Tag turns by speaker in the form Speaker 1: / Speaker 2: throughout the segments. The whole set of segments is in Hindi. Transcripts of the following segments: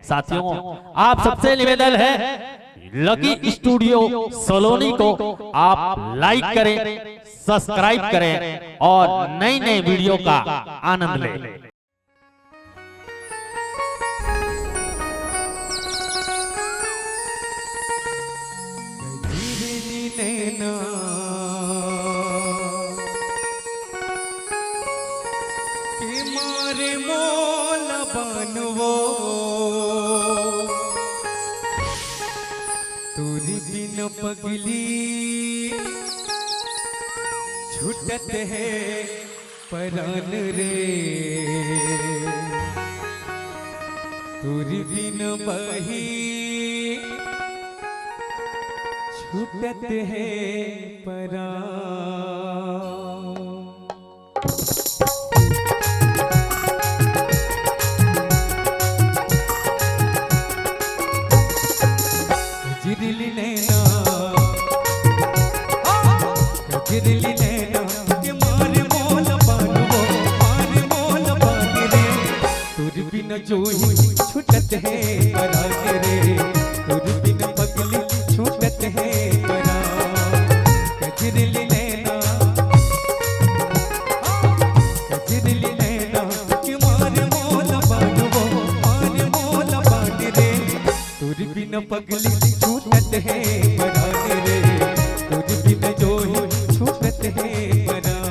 Speaker 1: साथियों आप सबसे निवेदन है लकी स्टूडियो सलोनी को आप लाइक करें, सब्सक्राइब करें और नई नई वीडियो का आनंद लें।
Speaker 2: तोरी बिन पगली छूटत है परान रे, तोरी बिन बही छूटत है परान। जो छूटत है परान रे, तोर बिन पगली छूटत है परान। कजरली नैना कि मार मोल बांधवो, मार मोल बांध रे, तोर बिन पगली छूटत है परान रे, तोर बिन जो छूटत है परान।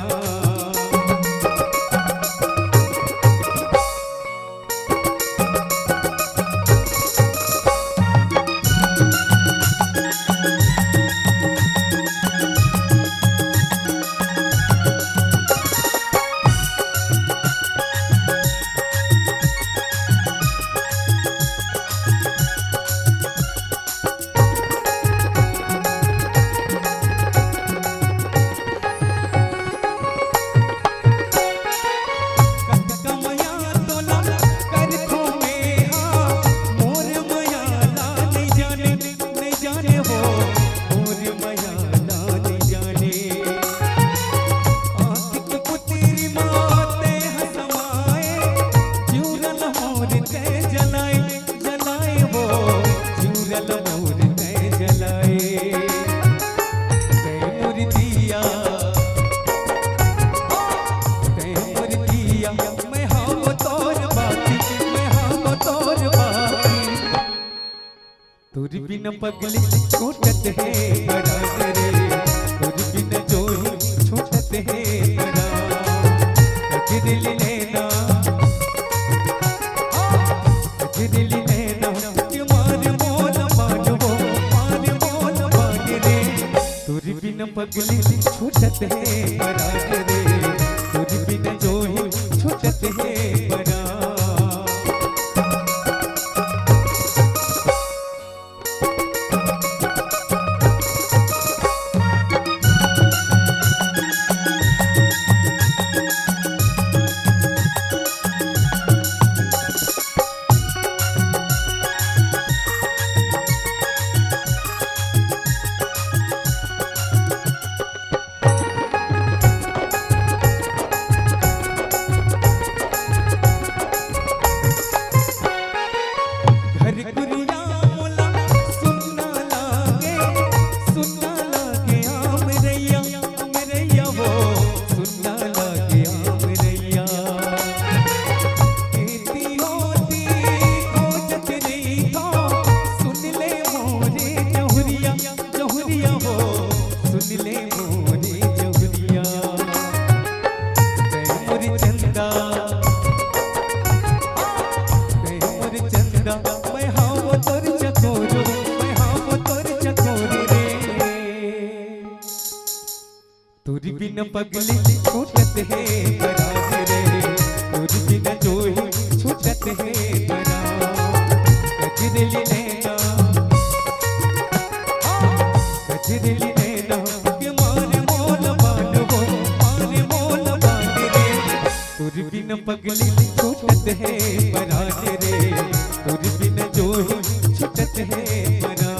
Speaker 2: तोर बिन पगली छूटत है परान रे, तोर बिन जो छूटत है परान। कजरली नैना कि मार मोल बांधवो, मार मोल बांध रे, तोर बिन पगली छूटत है परान रे, तोर बिन जो छूटत है परान। तोर बिन पगली छूटत है परान रे, तोर बिन जो छूटत है परान। कजरली नैना कि मार मोल बांधवो, मार मोल बांध रे, तोर बिन पगली छूटत है परान रे, तोर बिन जो छूटत है परान।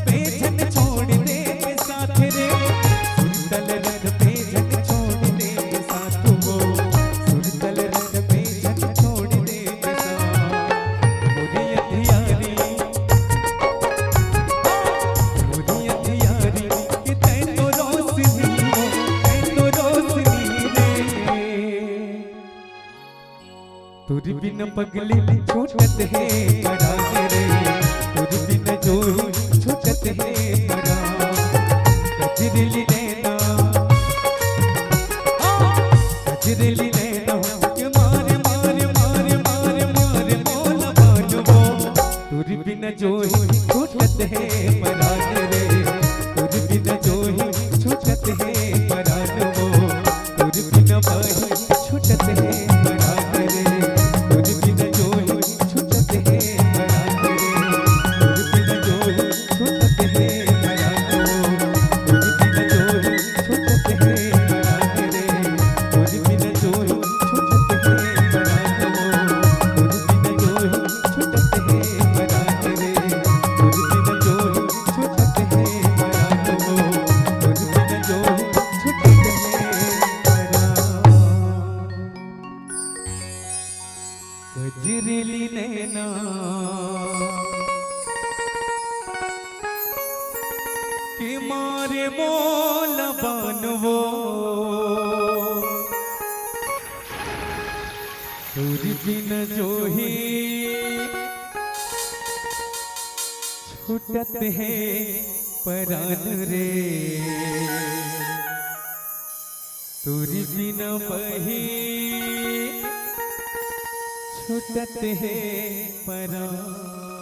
Speaker 2: पे जन छोड़ दे साथ रे, सुरतल रथ पे जन छोड़ दे साथ वो, सुरतल रथ पे जन छोड़ दे साथ। मोरी अथियारी कि तैनो रोशनी हो, तैनो रोशनी रे, तुर बिन पगली छूटत है पराग रे, तुर बिन जोई छूटत है पराग। गजरेली नैना गजरेली नैना के मारे मारे मारे मारे मारे मोला बालवो, तुर बिन जोई छूटत है पराग रे, तुर बिन जोई छूटत है पराग वो, तुर बिन बाही छूटत है पराग रे, तुर बिन जोई छूटत है पराग रे, तुर बिन जोई छूटत है पराग वो, तुर बिन जोई छूटत है पराग रे, तुर बिन जोई छूटत है पराग वो, तुर बिन जोई छूटत है पराग रे, तुर बिन जोई छूटत है पराग वो, तुर बिन जोई छूटत है पराग। गजरेली नैना के मारे मोल बनवो, तुर बिन जोही छूटत है परान रे, तुर बिन बही छूटत है परान।